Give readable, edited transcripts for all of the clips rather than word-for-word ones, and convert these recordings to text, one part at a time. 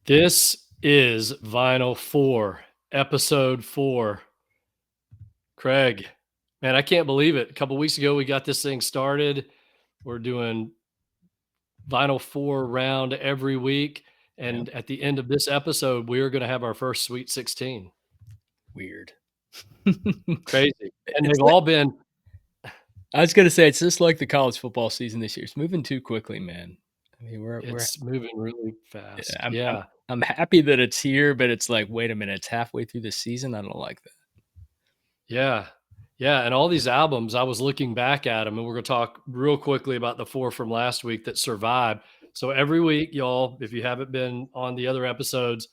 This is Vinyl 4, episode 4. Craig, man, I can't believe it. A couple weeks ago, we got this thing started. We're doing Vinyl 4 round every week. Yep. And at the end of this episode, we're going to have our first Sweet 16. Weird. Crazy. And It's they've like, all been, I was gonna say it's just like the college football season this year. It's moving too quickly, man. I mean, we're it's moving really fast. I'm I'm Yeah. I'm happy that it's here, but it's like, wait a minute, it's halfway through the season. I don't like that. Yeah. Yeah. And all these albums, I was looking back at them, and we're going to talk real quickly about the 4 from last week that survived. So every week, y'all, if you haven't been on the other episodes,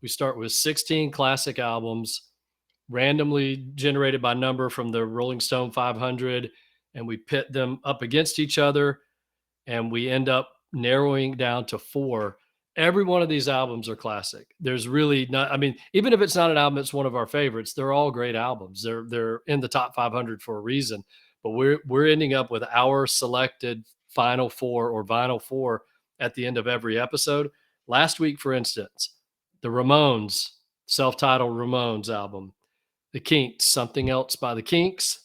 we start with 16 classic albums randomly generated by number from the Rolling Stone 500, and we pit them up against each other, and we end up narrowing down to 4. Every one of these albums are classic. There's really not, I mean, even if it's not an album that's one of our favorites, they're all great albums. They're in the top 500 for a reason. But we're ending up with our selected final 4 or vinyl 4 at the end of every episode. Last week, for instance, the Ramones, self-titled Ramones album, the Kinks, Something Else by the Kinks.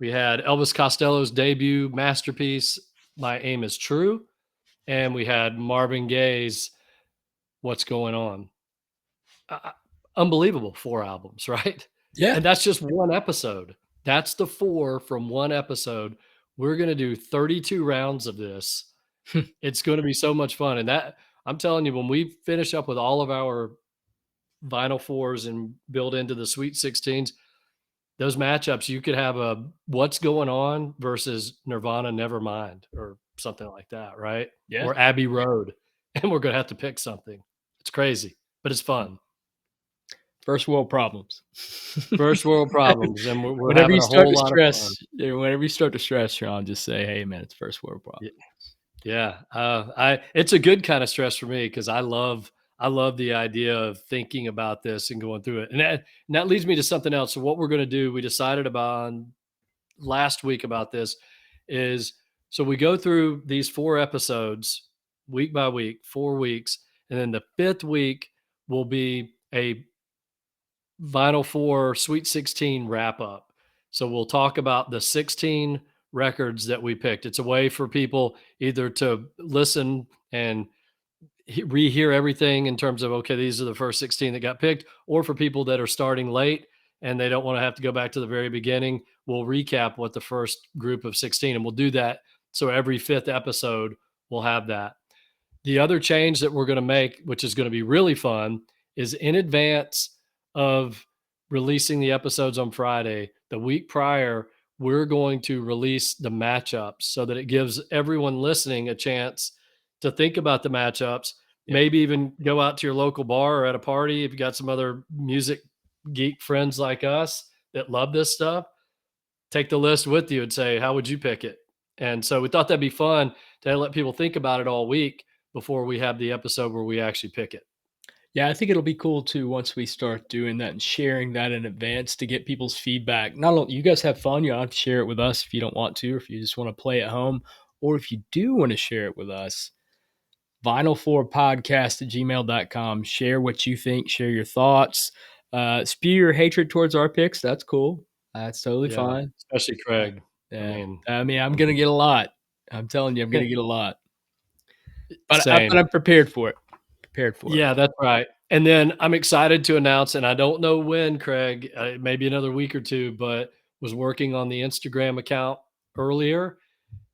We had Elvis Costello's debut masterpiece, My Aim is True. And we had Marvin Gaye's What's Going On. Unbelievable 4 albums, right? Yeah. And that's just one episode. That's the 4 from one episode. We're going to do 32 rounds of this. It's going to be so much fun. And that, I'm telling you, when we finish up with all of our vinyl 4s and build into the Sweet 16s, those matchups, you could have a What's Going On versus Nirvana Nevermind or something like that, right? Yeah. Or Abbey Road. And we're going to have to pick something. It's crazy, but it's fun. First world problems. First world problems, and we're Whenever having you a start whole to lot of fun. stress, whenever you start to stress, Shawn, just say, "Hey, man, it's first world Yeah, problems." yeah. It's a good kind of stress for me because I love the idea of thinking about this and going through it, and that leads me to something else. So what we're going to do, we decided about last week about this, is so we go through these 4 episodes week by week, 4 weeks, and then the 5th week will be a Vinyl 4 Sweet 16 wrap up. So we'll talk about the 16 records that we picked. It's a way for people either to listen and rehear everything in terms of, okay, these are the first 16 that got picked, or for people that are starting late and they don't want to have to go back to the very beginning, we'll recap what the first group of 16, and we'll do that. So every 5th episode, we'll have that. The other change that we're going to make, which is going to be really fun, is in advance of releasing the episodes on Friday, the week prior, we're going to release the matchups so that it gives everyone listening a chance to think about the matchups, Yeah. maybe even go out to your local bar or at a party if you got some other music geek friends like us that love this stuff. Take the list with you and say, how would you pick it? And so we thought that'd be fun to let people think about it all week before we have the episode where we actually pick it. Yeah, I think it'll be cool too once we start doing that and sharing that in advance to get people's feedback. Not only you guys have fun, you don't have to share it with us if you don't want to, or if you just want to play at home, or if you do want to share it with us, vinylfourpodcast at gmail.com. Share what you think, share your thoughts, spew your hatred towards our picks. That's cool. That's totally Yeah, fine. especially Craig. I Yeah. mean, I'm going to get a lot. I'm telling you, I'm going to get a lot. But same. I'm prepared for it. Prepared for it. Yeah, that's right. And then I'm excited to announce, and I don't know when, Craig, maybe another week or 2, but was working on the Instagram account earlier.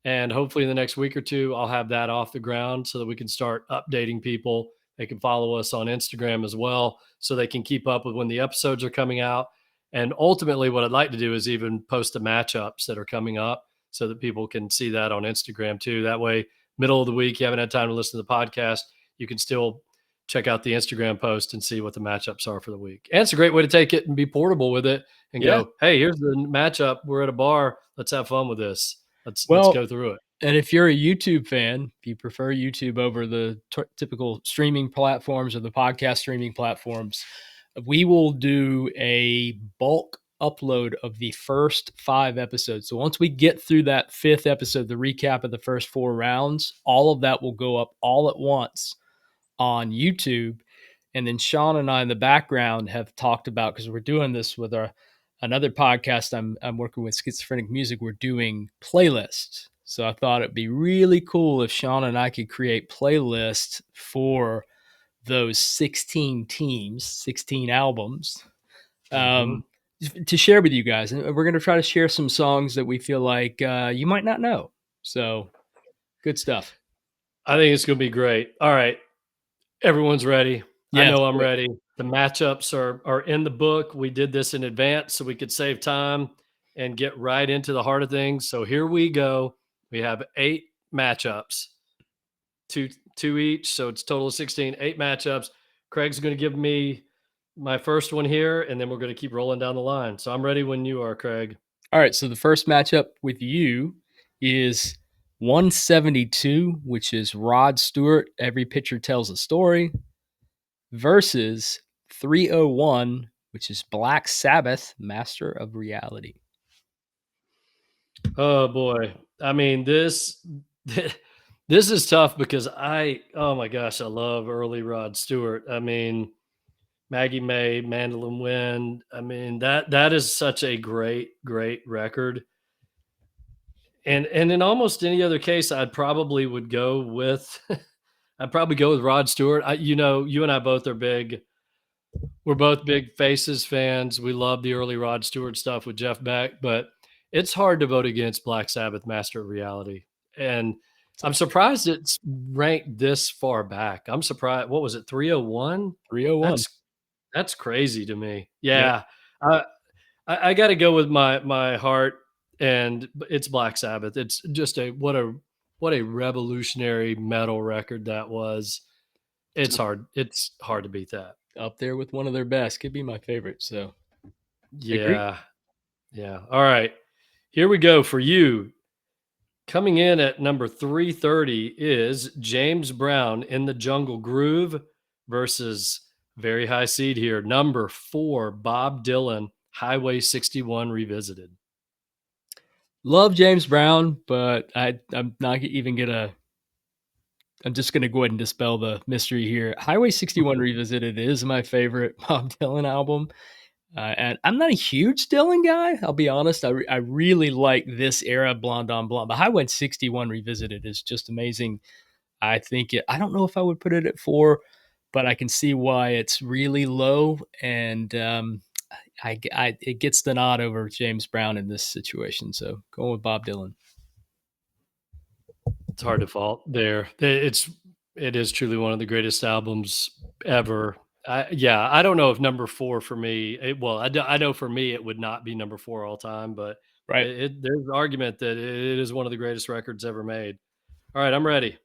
And hopefully in the next week or 2, I'll have that off the ground so that we can start updating people. They can follow us on Instagram as well so they can keep up with when the episodes are coming out. And ultimately, what I'd like to do is even post the matchups that are coming up so that people can see that on Instagram too. That way, middle of the week, you haven't had time to listen to the podcast, you can still check out the Instagram post and see what the matchups are for the week. And it's a great way to take it and be portable with it and Yeah. go, hey, here's the matchup. We're at a bar. Let's have fun with this. Let's Well, go through it. and if you're a YouTube fan, if you prefer YouTube over the typical streaming platforms or the podcast streaming platforms, we will do a bulk upload of the first 5 episodes. So once we get through that 5th episode, the recap of the first 4 rounds, all of that will go up all at once on YouTube. And then Shawn and I in the background have talked about, because we're doing this with another podcast I'm working with, Schizophrenic Music. We're doing playlists. So I thought it'd be really cool if Shawn and I could create playlists for those 16 teams, 16 albums, Mhm. um, to share with you guys. And we're going to try to share some songs that we feel like you might not know. So good stuff. I think it's gonna be great. All right, everyone's ready. I Yes. know I'm ready. The matchups are in the book. We did this in advance so we could save time and get right into the heart of things. So here we go. We have 8 matchups, 2 each, so it's total of 16, 8 matchups. Craig's gonna give me my first one here, and then we're gonna keep rolling down the line. So I'm ready when you are, Craig. All right. So the first matchup with you is 172, which is Rod Stewart, Every Picture Tells a Story, versus 301, which is Black Sabbath, Master of Reality. Oh boy. I mean, this this is tough because oh my gosh, I love early Rod Stewart. I mean, Maggie May, Mandolin Wind. I mean, that is such a great record. And in almost any other case, I'd probably would go with I'd probably go with Rod Stewart. You and I both are big. We're both big Faces fans. We love the early Rod Stewart stuff with Jeff Beck, but it's hard to vote against Black Sabbath, Master of Reality. And I'm surprised it's ranked this far back. I'm surprised. What was it? 301? 301. That's crazy to me. Yep. Yeah. I I got to go with my heart, and it's Black Sabbath. It's just a revolutionary metal record that was. It's hard to beat that. Up there with one of their best. Could be my favorite. So agree. Yeah. Yeah. All right. Here we go for you. Coming in at number 330 is James Brown, In the Jungle Groove, versus very high seed here, number 4, Bob Dylan, Highway 61 Revisited. Love James Brown, but I'm not even gonna. I'm just gonna go ahead and dispel the mystery here. Highway 61 Revisited is my favorite Bob Dylan album, and I'm not a huge Dylan guy. I'll be honest. I really like this era, Blonde on Blonde. But Highway 61 Revisited is just amazing. I think it. I don't know if I would put it at 4, but I can see why it's really low, and it gets the nod over James Brown in this situation. So going with Bob Dylan. It's hard to fault there. It is truly one of the greatest albums ever. Yeah, I don't know if number 4 for me. I know for me it would not be number 4 all time, but Right. there's an argument that it is one of the greatest records ever made. All right, I'm ready.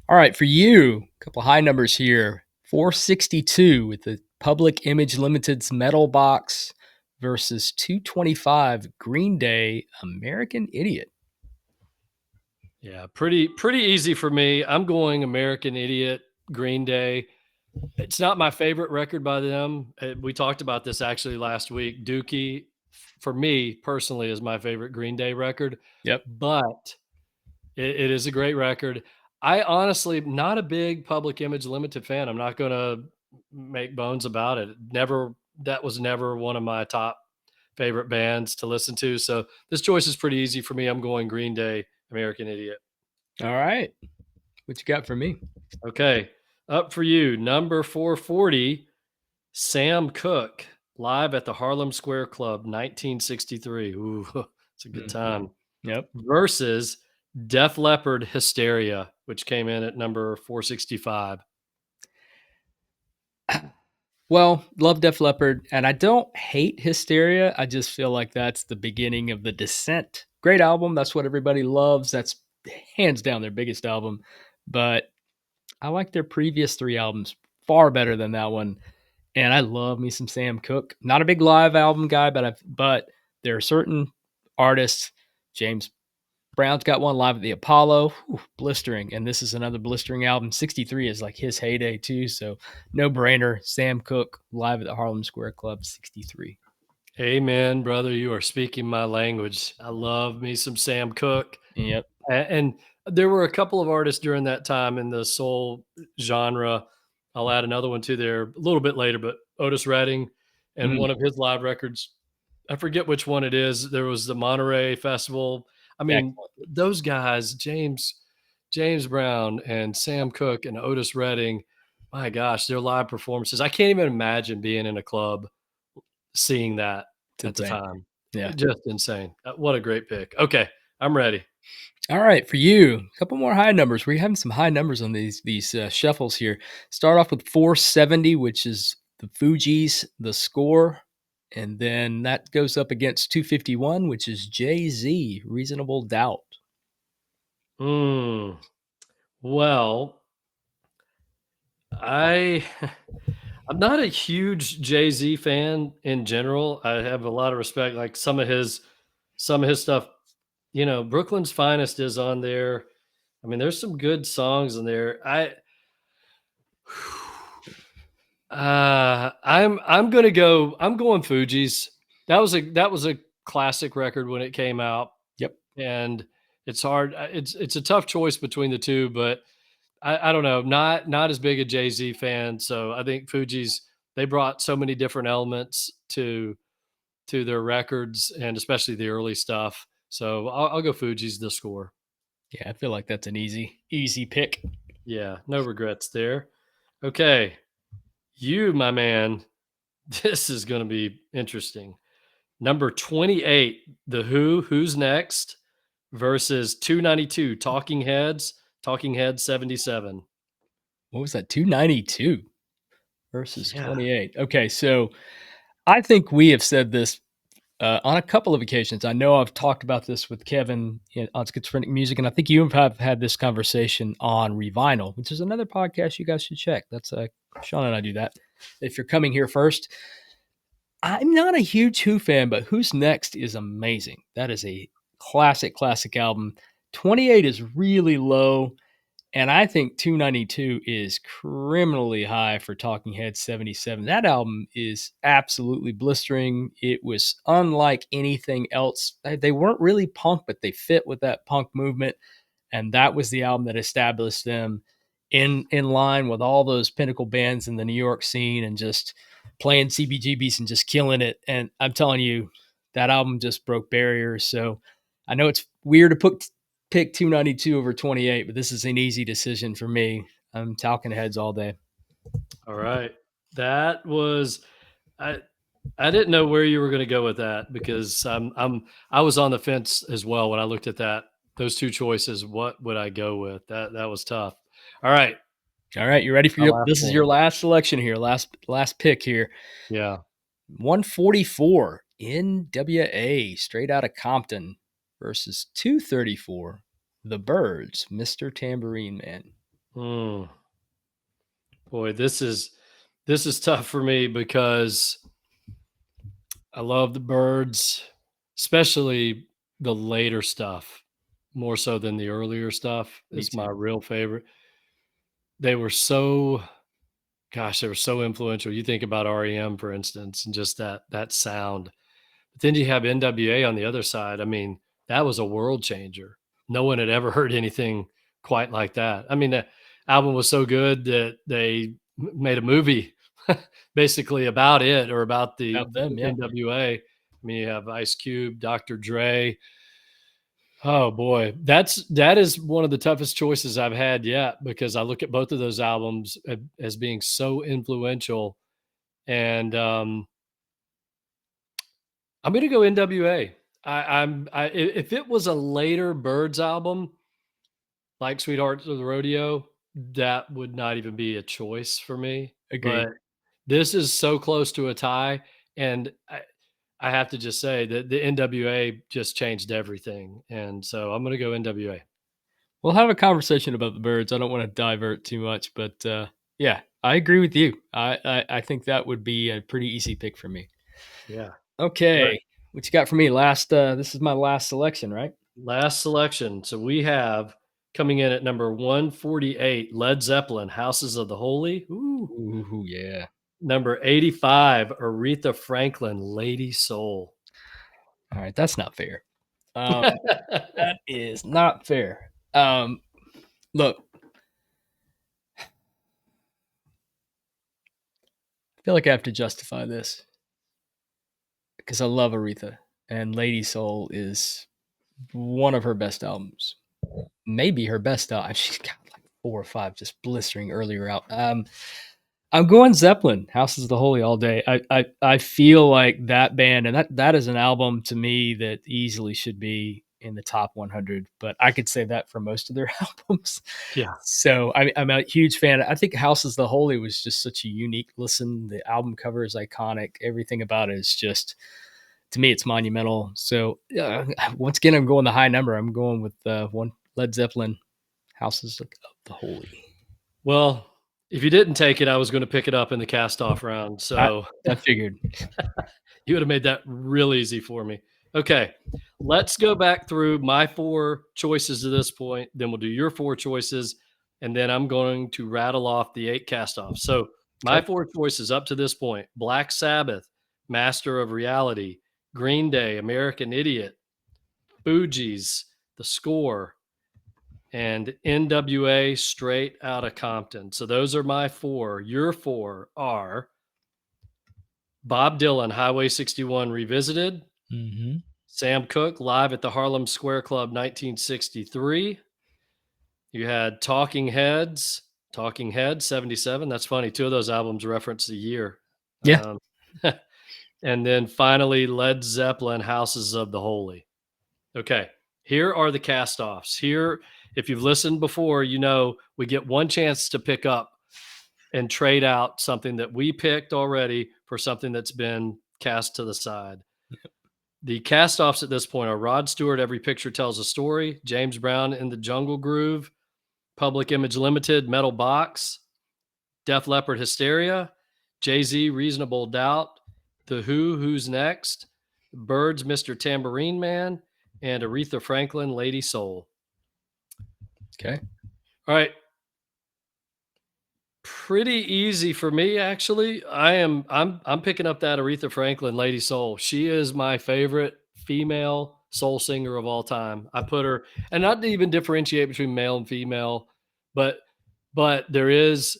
All right, for you, a couple high numbers here. 462 with the Public Image Limited's Metal Box versus 225 Green Day American Idiot. Yeah, pretty easy for me. I'm going American Idiot, Green Day. It's not my favorite record by them. We talked about this actually last week. Dookie, for me personally, is my favorite Green Day record, Yep. but it is a great record. I honestly not a big Public Image Limited fan. I'm not going to make bones about it. Never that was never one of my top favorite bands to listen to. So this choice is pretty easy for me. I'm going Green Day, American Idiot. All right. What you got for me? Okay. Up for you, number 440, Sam Cooke, live at the Harlem Square Club, 1963. Ooh, it's a good Mhm. time. Yep. Versus Def Leppard, Hysteria, which came in at number 465. Well, love Def Leppard, and I don't hate Hysteria. I just feel like that's the beginning of the descent. Great album. That's what everybody loves. That's hands down their biggest album. But I like their previous 3 albums far better than that one. And I love me some Sam Cooke. Not a big live album guy, but there are certain artists. James Brown's got one live at the Apollo, whew, blistering, and this is another blistering album. 63 is like his heyday too, so no brainer. Sam Cooke live at the Harlem Square Club, 63. Amen, brother. You are speaking my language. I love me some Sam Cooke. Yep. And there were a couple of artists during that time in the soul genre I'll add another one to there a little bit later, but Otis Redding and Mm, one of his live records. I forget which one it is. There was the Monterey Festival. I mean, excellent. those guys, James Brown and Sam Cooke and Otis Redding, my gosh, their live performances. I can't even imagine being in a club seeing that It's at the insane. time. Yeah. Just insane. What a great pick. Okay, I'm ready. All right, for you, a couple more high numbers. We're having some high numbers on these shuffles here. Start off with 470, which is the Fugees, the score, and then that goes up against 251, which is Jay Z, Reasonable Doubt. Hmm. Well, I I'm not a huge Jay-Z fan in general. I have a lot of respect. Like some of his stuff, Brooklyn's Finest is on there. I mean, there's some good songs in there. I'm going Fugees. That was a classic record when it came out, Yep. and it's hard. It's a tough choice between the two, but I don't know. Not as big a Jay Z fan, so I think Fugees, they brought so many different elements to their records, and especially the early stuff. So I'll go Fugees the score. Yeah, I feel like that's an easy pick. Yeah, no regrets there. Okay, you, my man, this is going to be interesting. Number 28, The Who, Who's Next versus 292, Talking Heads 77. What was that? 292 versus Yeah. 28. Okay, so I think we have said this on a couple of occasions. I know I've talked about this with Kevin on Schizophrenic Music, and I think you have had this conversation on Revinyl, which is another podcast you guys should check. That's Shawn and I do that. If you're coming here first, I'm not a huge Who fan, but Who's Next is amazing. That is a classic album. 28 is really low. And I think 292 is criminally high for Talking Heads 77. That album is absolutely blistering. It was unlike anything else. They weren't really punk, but they fit with that punk movement. And that was the album that established them in line with all those pinnacle bands in the New York scene and just playing CBGBs and just killing it. And I'm telling you, that album just broke barriers. So I know it's weird to pick 292 over 28, but this is an easy decision for me. I'm Talking Heads all day. All right. That was I I didn't know where you were going to go with that because I was on the fence as well when I looked at those two choices. What would I go with? That was tough. All right, All right, you ready for my your? last This is your one. last selection here, last pick here. Yeah. 144 N.W.A. straight out of Compton versus 234 the Byrds, Mr. Tambourine Man. Mm, boy, this is tough for me because I love the Birds, especially the later stuff, more so than the earlier stuff. Me It's my too. real favorite. They were so Gosh, they were so influential. You think about REM, for instance, and just that sound. But then you have N.W.A. on the other side. I mean, that was a world changer. No one had ever heard anything quite like that. I mean, the album was so good that they made a movie basically about it, or about the About them, yeah. N.W.A. I mean, you have Ice Cube, Dr. Dre. Oh boy, that is one of the toughest choices I've had yet, because I look at both of those albums as being so influential, and I'm gonna go N.W.A. If it was a later Birds album like Sweetheart of the Rodeo, that would not even be a choice for me. Agreed. But this is so close to a tie, and I have to just say that the N.W.A. just changed everything, and so I'm gonna go N.W.A. We'll have a conversation about the Birds. I don't want to divert too much, but yeah, I agree with you. I think that would be a pretty easy pick for me. Yeah. All right. Okay, what you got for me? This is my last selection, right? Last selection. So we have coming in at number 148, Led Zeppelin, Houses of the Holy. Ooh. Ooh, yeah. Number 85, Aretha Franklin, Lady Soul. All right, that's not fair. Um, that is not fair. Look, feel like I have to justify this because I love Aretha, and Lady Soul is one of her best albums. Maybe her best album. She's got like 4 or 5 just blistering earlier out. I'm going Zeppelin, Houses of the Holy all day. I feel like that band, and that is an album to me that easily should be in the top 100, but I could say that for most of their albums. Yeah. So I'm a huge fan. I think Houses of the Holy was just such a unique listen. The album cover is iconic. Everything about it is just, to me, it's monumental. So once again, I'm going the high number. I'm going with one Led Zeppelin, Houses of the Holy. Well, if you didn't take it, I was going to pick it up in the cast off round. I, So I figured. you would have made that real easy for me. Okay. Let's go back through my 4 choices to this point. Then we'll do your 4 choices. And then I'm going to rattle off the 8 cast offs. So my Okay. 4 choices up to this point: Black Sabbath, Master of Reality; Green Day, American Idiot; Fugees, The Score; and N.W.A, Straight Outta Compton. So those are my 4. Your 4 are Bob Dylan, Highway 61 Revisited; Mm-hmm. Sam Cooke, Live at the Harlem Square Club 1963. You had Talking Heads 77. That's funny. 2 of those albums reference the year. Yeah. Um, and then finally, Led Zeppelin, Houses of the Holy. Okay, here are the cast offs. Here, if you've listened before, you know we get one chance to pick up and trade out something that we picked already for something that's been cast to the side. The cast offs at this point are Rod Stewart, Every Picture Tells a Story; James Brown, In the Jungle Groove; Public Image Limited, Metal Box; Def Leppard, Hysteria; Jay-Z, Reasonable Doubt; The Who, Who's Next; Byrds, Mr. Tambourine Man; and Aretha Franklin, Lady Soul. Okay. All right. Pretty easy for me, actually. I'm picking up that Aretha Franklin, Lady Soul. She is my favorite female soul singer of all time. I put her, and not to even differentiate between male and female, but there is,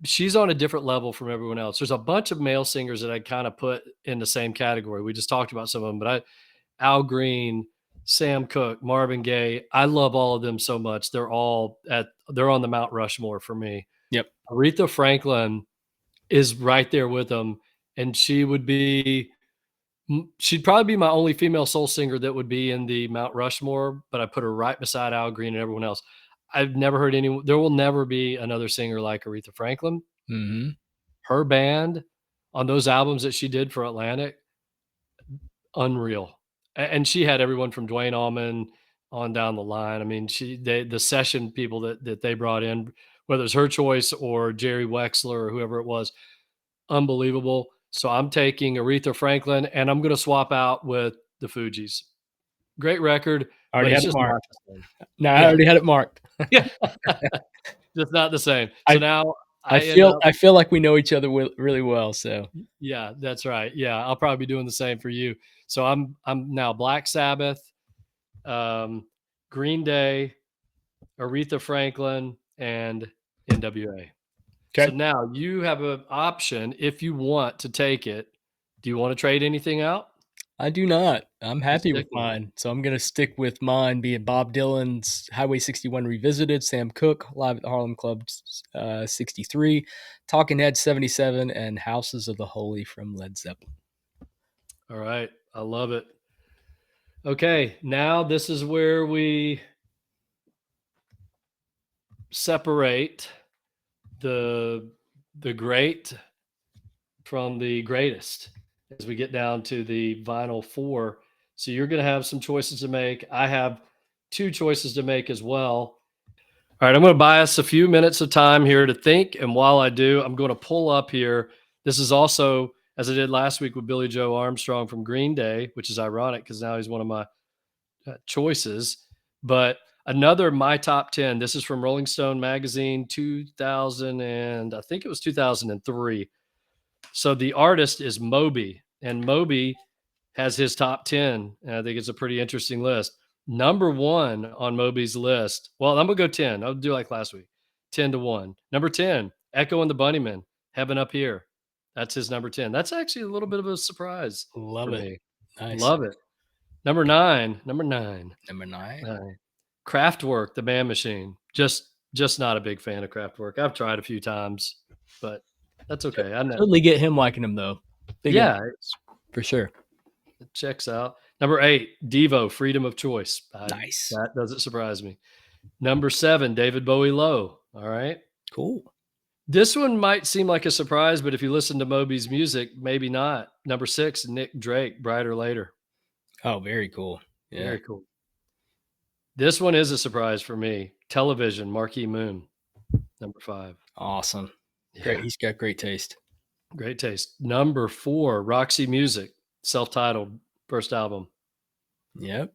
she's on a different level from everyone else. There's a bunch of male singers that I kind of put in the same category. We just talked about some of them, but Al Green, Sam Cooke, Marvin Gaye, I love all of them so much. They're on the Mount Rushmore for me. Yep. Aretha Franklin is right there with them, and she'd probably be my only female soul singer that would be in the Mount Rushmore, but I put her right beside Al Green and everyone else. I've never heard anyone. There will never be another singer like Aretha Franklin. Mm-hmm. Her band on those albums that she did for Atlantic, unreal. And she had everyone from Dwayne Allman on down the line. I mean, the session people that they brought in, whether it's her choice or Jerry Wexler or whoever it was, unbelievable. So I'm taking Aretha Franklin, and I'm going to swap out with the Fugees. Great record, I but already it's had it just not marked. the same. No, I Yeah, already had it marked. yeah, just not the same. So I now I I end feel up. I feel like we know each other really well. So Yeah, that's right. Yeah, I'll probably be doing the same for you. So I'm now Black Sabbath, um, Green Day, Aretha Franklin, and N.W.A. So okay, now you have an option if you want to take it. Do you want to trade anything out? I do not. I'm You happy with stick with it. mine, so I'm gonna stick with mine. Being Bob Dylan's Highway 61 Revisited, Sam Cooke Live at the Harlem Club 63, Talking Heads 77, and Houses of the Holy from Led Zeppelin. All right. I love it. Okay. Now this is where we separate the great from the greatest as we get down to the vinyl 4. So you're going to have some choices to make. I have 2 choices to make as well. All right, I'm going to buy us a few minutes of time here to think. And while I do, I'm going to pull up here. This is also, as I did last week with Billy Joe Armstrong from Green Day, which is ironic because now he's one of my choices. But another My Top 10. This is from Rolling Stone magazine, 2000, and I think it was 2003. So the artist is Moby, and Moby has his top 10. And I think it's a pretty interesting list. Number 1 on Moby's list. Well, I'm going to go 10. I'll do like last week, 10 to 1. Number 10, Echo and the Bunnymen, Heaven Up Here. That's his number 10. That's actually a little bit of a surprise Love for it. me. Nice. Love it. Number 9. Number 9. Uh, Kraftwerk, the Man Machine. Just not a big fan of Kraftwerk. I've tried a few times, but that's okay. I know. Totally get him liking him though. Big Yeah, influence for sure. it checks out. Number 8, Devo, Freedom of Choice. Nice. That doesn't surprise me. Number 7, David Bowie, Low. All right. Cool. This one might seem like a surprise, but if you listen to Moby's music, maybe not. Number 6, Nick Drake, Brighter Later. Oh, very cool. Yeah. Very cool. This one is a surprise for me. Television, Marquee Moon, number 5. Awesome. Great. Yeah, He's got great taste. great taste. Number 4, Roxy Music, self-titled, first album. Yep.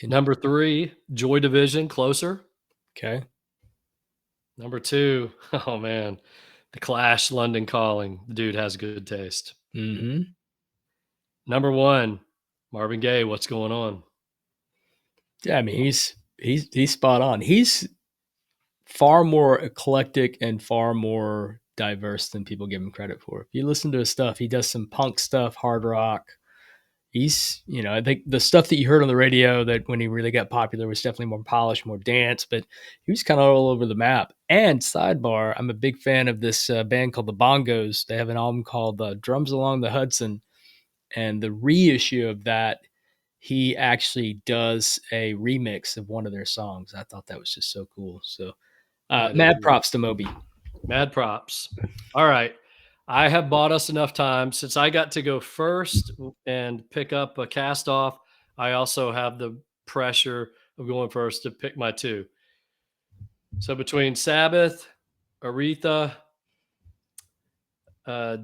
Number 3, Joy Division, Closer. Okay. Number 2, oh man, The Clash, London Calling. The dude has good taste. Mm-hmm. Number 1, Marvin Gaye, What's Going On? Yeah, I mean he's spot on. He's far more eclectic and far more diverse than people give him credit for. If you listen to his stuff, he does some punk stuff, hard rock. He's, I think the stuff that you heard on the radio that when he really got popular was definitely more polished, more dance, but he was kind of all over the map. And sidebar, I'm a big fan of this band called the Bongos. They have an album called Drums Along the Hudson, and the reissue of that, he actually does a remix of one of their songs. I thought that was just so cool. So That is mad props to Moby. mad props. All right. I have bought us enough time. Since I got to go first and pick up a cast off, I also have the pressure of going first to pick my 2. So between Sabbath, Aretha,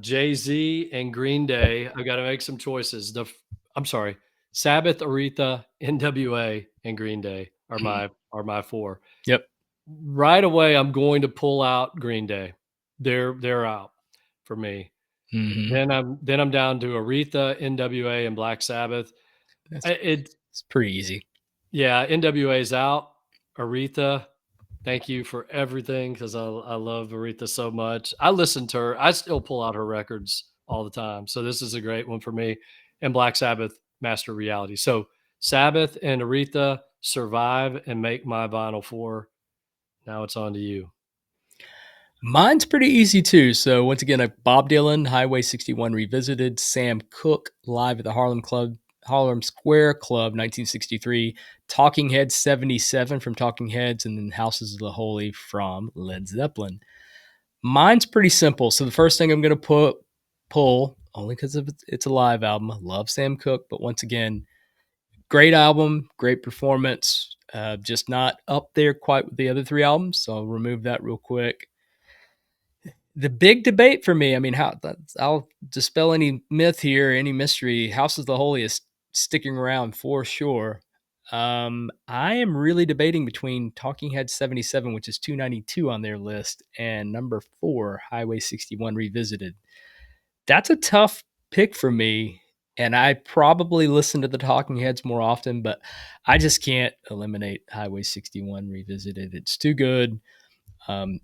Jay-Z, and Green Day, I got to make some choices. I'm sorry, Sabbath, Aretha, N.W.A, and Green Day are my 4. Yep. Right away, I'm going to pull out Green Day. They're out for me. Mm-hmm. Then I'm down to Aretha, N.W.A, and Black Sabbath. It's pretty easy. Yeah, N.W.A is out. Aretha, thank you for everything because I love Aretha so much. I listen to her. I still pull out her records all the time. So this is a great one for me. And Black Sabbath, Master of Reality. So Sabbath and Aretha survive and make my vinyl 4. Now it's on to you. Mine's pretty easy too. So once again, Bob Dylan, Highway 61 Revisited, Sam Cooke, live at the Harlem Square Club, 1963, Talking Heads 77 from Talking Heads, and then Houses of the Holy from Led Zeppelin. Mine's pretty simple. So the first thing I'm going to pull, only because it's a live album. I love Sam Cooke, but once again, great album, great performance. Just not up there quite with the other 3 albums. So I'll remove that real quick. The big debate for me, I mean, I'll dispel any myth here, any mystery. House of the Holy is sticking around for sure. I am really debating between Talking Head 77, which is 292 on their list, and number 4, Highway 61 Revisited. That's a tough pick for me, and I probably listen to the Talking Heads more often, but I just can't eliminate Highway 61 Revisited. It's too good.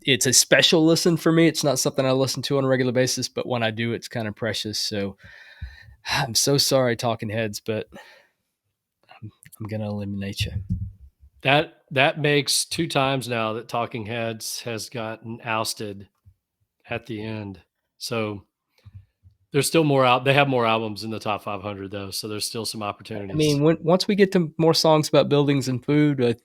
It's a special listen for me. It's not something I listen to on a regular basis, but when I do, it's kind of precious. So I'm so sorry, Talking Heads, but I'm going to eliminate you. That makes 2 times now that Talking Heads has gotten ousted at the end. So there's still more out. They have more albums in the top 500 though, so there's still some opportunities. I mean, once we get to more songs about buildings and food,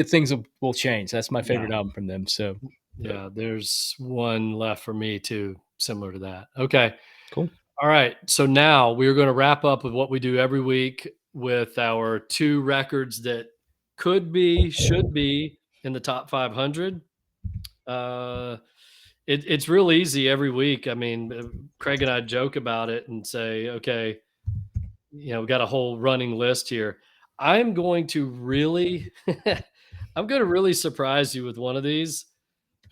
things will change. That's my favorite album from them. So yeah, there's one left for me too, similar to that. Okay. Cool. All right. So now we're going to wrap up with what we do every week with our 2 records that could be, should be in the top 500. It's real easy every week. I mean, Craig and I joke about it and say, okay, we got a whole running list here. I'm going to really, I'm going to really surprise you with one of these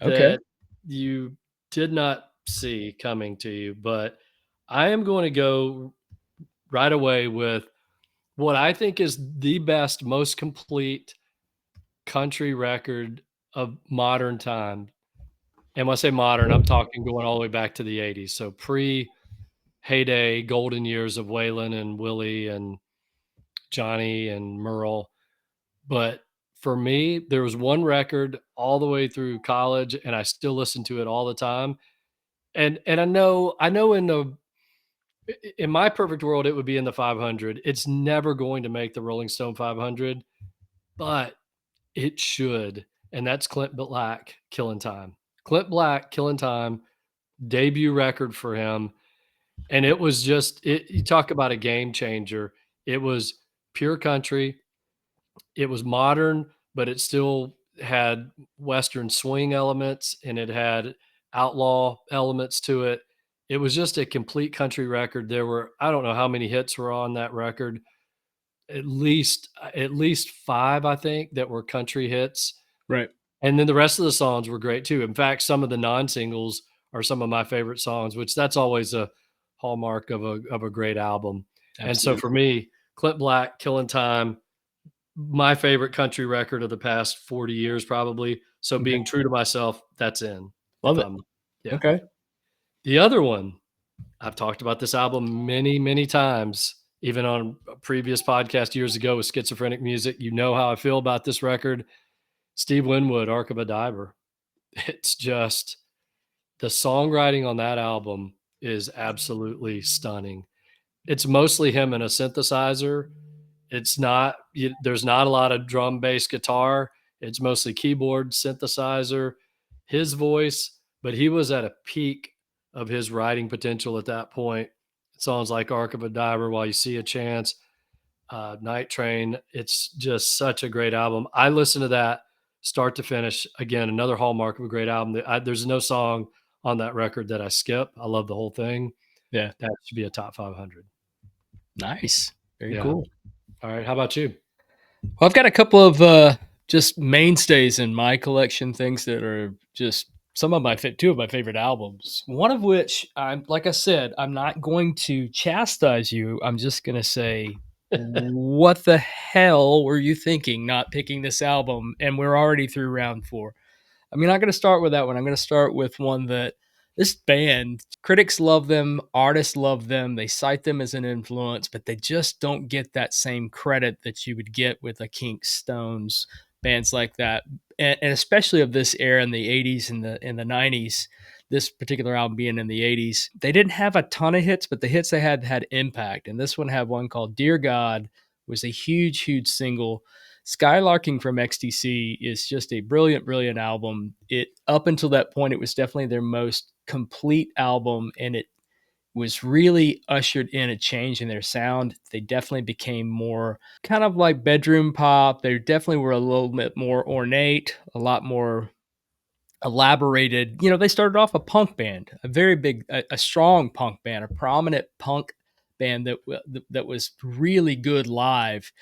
that you did not see coming to you, but I am going to go right away with what I think is the best, most complete country record of modern time. And when I say modern, I'm talking going all the way back to the 80s. So pre heyday, golden years of Waylon and Willie and Johnny and Merle. But for me, there was one record all the way through college, and I still listen to it all the time. And I know in my perfect world, it would be in the 500. It's never going to make the Rolling Stone 500, but it should. And that's Clint Black, Killing Time. Clint Black, Killing Time, debut record for him. And it was just, you talk about a game changer. It was pure country. It was modern, but it still had Western swing elements and it had outlaw elements to it. It was just a complete country record. There were, I don't know how many hits were on that record. At least five, I think, that were country hits. Right. And then the rest of the songs were great too. In fact, some of the non-singles are some of my favorite songs, which that's always a hallmark of a great album. And so Absolutely. for me, Clint Black, Killing Time, my favorite country record of the past 40 years, probably. So Okay. being true to myself, that's in. If Love it. I'm, yeah. Okay. The other one, I've talked about this album many, many times, even on a previous podcast years ago with Schizophrenic Music. You know how I feel about this record. Steve Winwood, Arc of a Diver. It's just the songwriting on that album is absolutely stunning. It's mostly him and a synthesizer. It's not, there's not a lot of drum, bass, guitar. It's mostly keyboard, synthesizer, his voice, but he was at a peak of his writing potential at that point. Songs like Arc of a Diver, While You See a Chance, Night Train. It's just such a great album. I listen to that start to finish. Again, another hallmark of a great album. There's no song on that record that I skip. I love the whole thing. Yeah. That should be a top 500. Nice. Very Yeah. cool. All right. How about you? Well, I've got a couple of just mainstays in my collection, things that are just some of my two of my favorite albums. One of which I'm, like I said, I'm not going to chastise you. I'm just going to say, what the hell were you thinking not picking this album? And we're already through round four. I'm not going to start with that one. I'm going to start with one that this band, critics love them, artists love them, they cite them as an influence, but they just don't get that same credit that you would get with a Kinks, Stones, bands like that, and especially of this era in the '80s and the '90s. This particular album being in the '80s, they didn't have a ton of hits, but the hits they had impact. And this one had one called "Dear God," was a huge, huge single. Skylarking from XTC is just a brilliant, brilliant album. It up until that point, it was definitely their most complete album, and it was really ushered in a change in their sound. They definitely became more kind of like bedroom pop. They definitely were a little bit more ornate, a lot more elaborated. They started off a punk band, a very big, a strong punk band, a prominent punk band that was really good live.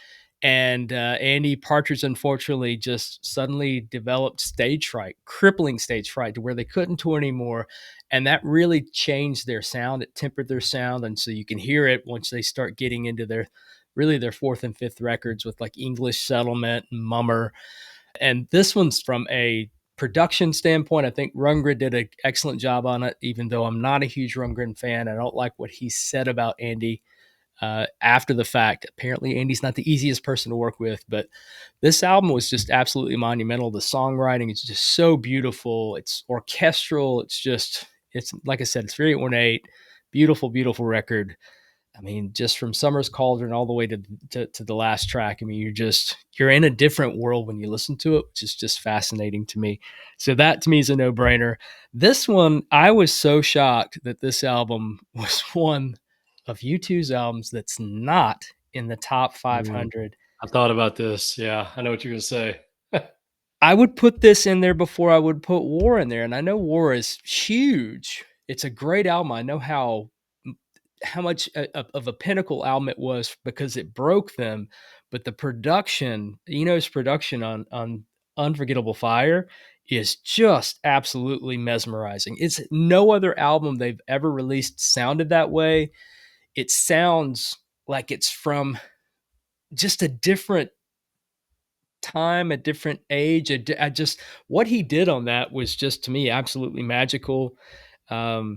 And Andy Partridge, unfortunately, just suddenly developed stage fright, crippling stage fright, to where they couldn't tour anymore. And that really changed their sound. It tempered their sound. And so you can hear it once they start getting into their fourth and fifth records with like English Settlement and Mummer. And this one's from a production standpoint. I think Rundgren did an excellent job on it, even though I'm not a huge Rundgren fan. I don't like what he said about Andy after the fact. Apparently, Andy's not the easiest person to work with, but this album was just absolutely monumental. The songwriting is just so beautiful. It's orchestral. It's like I said, it's very ornate, beautiful, beautiful record. Just from Summer's Cauldron all the way to the last track. You're in a different world when you listen to it, which is just fascinating to me. So that to me is a no brainer. This one, I was so shocked that this album was one of U2's albums that's not in the top Mm, 500. I thought about this. Yeah, I know what you're going to say. I would put this in there before I would put War in there. And I know War is huge. It's a great album. I know how much of a pinnacle album it was because it broke them. But the production, his production on Unforgettable Fire is just absolutely mesmerizing. It's no other album they've ever released sounded that way. It sounds like it's from just a different time, a different age. I just what he did on that was just to me absolutely magical. God,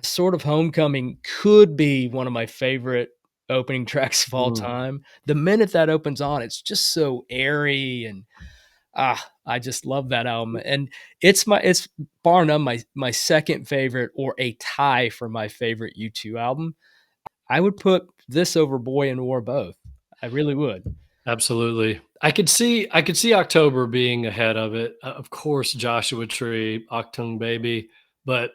Sort of Homecoming could be one of my favorite opening tracks of all Mm, time. The minute that opens on, it's just so airy and I just love that album. And it's bar none my second favorite or a tie for my favorite U2 album. I would put this over Boy and War both. I really would. absolutely. I could see October being ahead of it. Of course, Joshua Tree, Octung Baby, but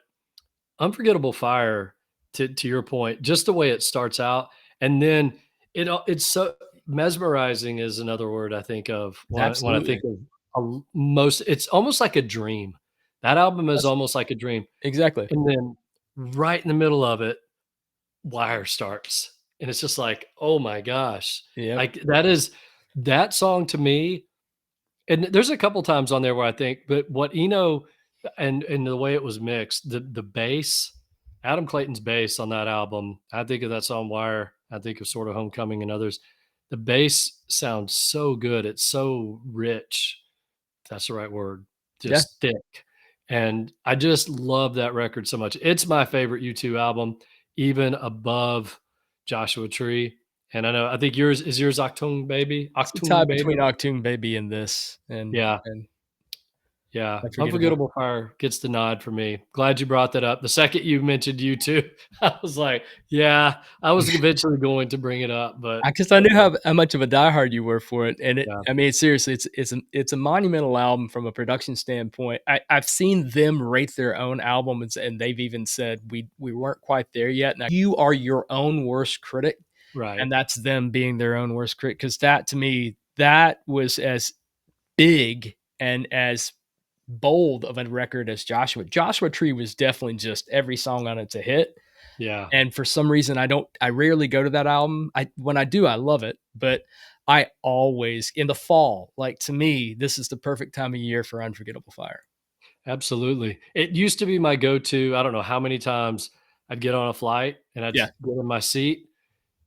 Unforgettable Fire, to your point, just the way it starts out, and then it's so mesmerizing is another word I think of when I think Absolutely. of most it's almost like a dream. That album is That's almost like a dream, exactly. and then right in the middle of it, Wire starts, and it's just like, "Oh my gosh." Yep. Like, that song to me, and there's a couple times on there where I think, but what Eno and the way it was mixed, the bass, Adam Clayton's bass on that album, I think of that song Wire, I think of Sort of Homecoming and others. The bass sounds so good. It's so rich. If that's the right word. Yeah. Just thick. And I just love that record so much. It's my favorite U2 album, even above Joshua Tree. And I think yours Octung Baby? It's a tie Octung Baby? between Achtung Baby and this Yeah. and Yeah, Unforgettable. Unforgettable Fire gets the nod for me. Glad you brought that up. The second you mentioned you too, I was like, yeah, I was eventually going to bring it up, but Because I knew how much of a diehard you were for it, and yeah, I mean, seriously, it's a monumental album from a production standpoint. I've seen them rate their own albums, and they've even said we weren't quite there yet. Now you are your own worst critic, right. and that's them being their own worst critic. Because that to me, that was as big and as bold of a record as Joshua. Joshua Tree was definitely just every song on it's a hit. Yeah, And for some reason, I rarely go to that album. When I do, I love it. But I always, in the fall, like to me, this is the perfect time of year for Unforgettable Fire. absolutely. It used to be my go-to. I don't know how many times I'd get on a flight and I'd Yeah. get in my seat,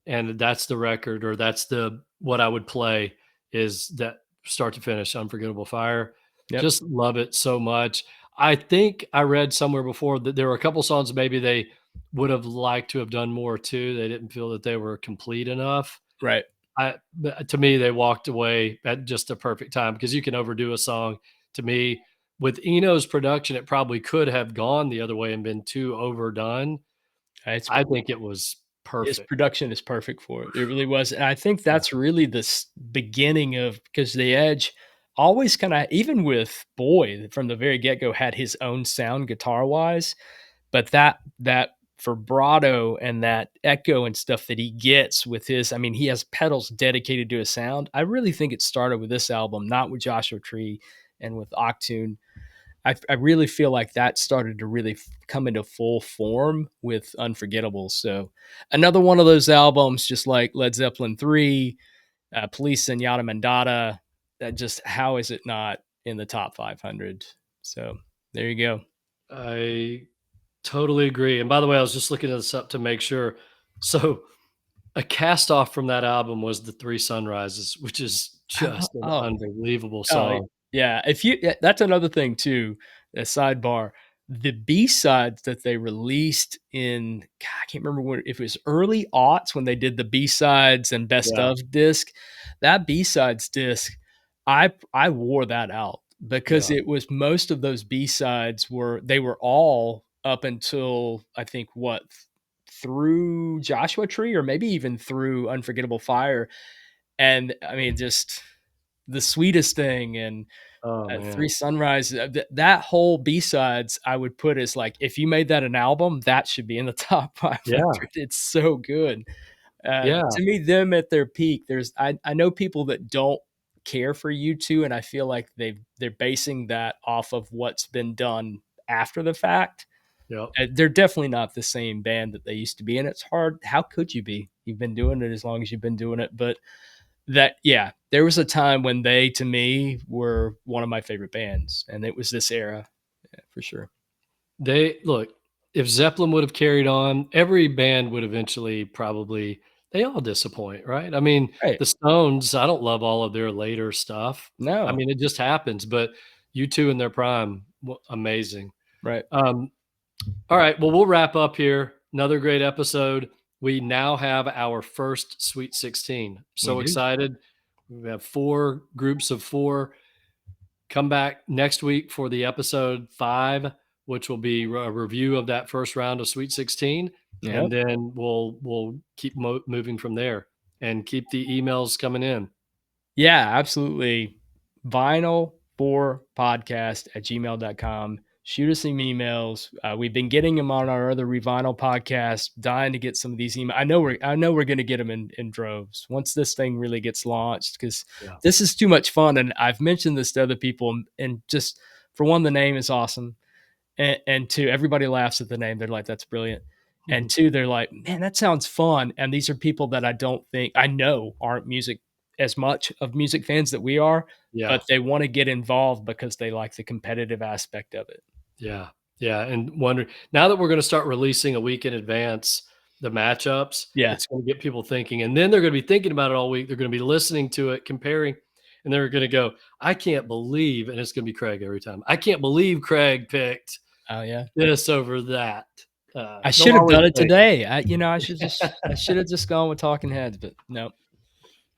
and that's the record, or that's the what I would play is that start to finish Unforgettable Fire. Yep. Just love it so much. I think I read somewhere before that there were a couple songs maybe they would have liked to have done more too. They didn't feel that they were complete enough. Right. But to me, they walked away at just a perfect time because you can overdo a song. To me, with Eno's production, it probably could have gone the other way and been too overdone. It's I think it was his perfect. production is perfect for it. It really was. And I think that's really the beginning of because the Edge always kind of, even with Boy from the very get go, had his own sound guitar wise. But that vibrato and that echo and stuff that he gets with his, I mean, he has pedals dedicated to his sound. I really think it started with this album, not with Joshua Tree and with Octune. I really feel like that started to really come into full form with Unforgettable. So another one of those albums, just like Led Zeppelin 3, Police and Yada Mandata, that just, how is it not in the top 500? So there you go. I totally agree. And by the way, I was just looking this up to make sure. So a cast off from that album was the Three Sunrises, which is just an Oh, unbelievable oh, song. yeah, if you that's another thing too, a sidebar. The B-sides that they released in God, I can't remember when if it was early aughts when they did the B-sides and best Yeah, of disc. That B-sides disc, I wore that out because yeah. it was most of those B-sides were all up until I think what through Joshua Tree or maybe even through Unforgettable Fire. And I mean, just the sweetest thing and Oh, Three man. Sunrise, that whole B-sides I would put as like, if you made that an album, that should be in the top Yeah, 500. It's so good. yeah, To me, them at their peak, I know people that don't care for U2, and I feel like they're basing that off of what's been done after the fact. yep. They're definitely not the same band that they used to be, and it's hard. How could you be? You've been doing it as long as you've been doing it, but that yeah, there was a time when they to me were one of my favorite bands, and it was this era, yeah, for sure. They look, if Zeppelin would have carried on, every band would eventually probably they all disappoint, right? I mean, Right. the Stones, I don't love all of their later stuff. I No. mean, it just happens, but U2 in their prime, amazing. Right. Um, all right, well, we'll wrap up here. Another great episode. We now have our first Sweet 16. We So do. excited. We have 4 groups of 4. Come back next week for the episode 5, which will be a review of that first round of Sweet 16, and Yep. then we'll keep moving from there and keep the emails coming in. Yeah, absolutely. Vinylfourpodcast@gmail.com. Shoot us some emails. We've been getting them on our other Revinyl podcast. Dying to get some of these emails. I know we're going to get them in droves once this thing really gets launched, because Yeah. this is too much fun. And I've mentioned this to other people, and just for one, the name is awesome, and two, everybody laughs at the name. They're like, "That's brilliant." And Mhm. two, they're like, "Man, that sounds fun." And these are people that I don't think I know aren't music as much of music fans that we are, Yeah. but they want to get involved because they like the competitive aspect of it. Yeah. Yeah, and wonder now that we're gonna start releasing a week in advance, the matchups, Yeah. it's gonna get people thinking, and then they're gonna be thinking about it all week. They're gonna be listening to it, comparing, and they're gonna go, "I can't believe," and it's gonna be Craig every time. "I can't believe Craig picked Oh yeah. this over that." I They'll should have always done it think. today. I should have just gone with Talking Heads, but no.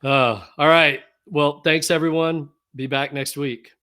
All right. Well, thanks everyone. Be back next week.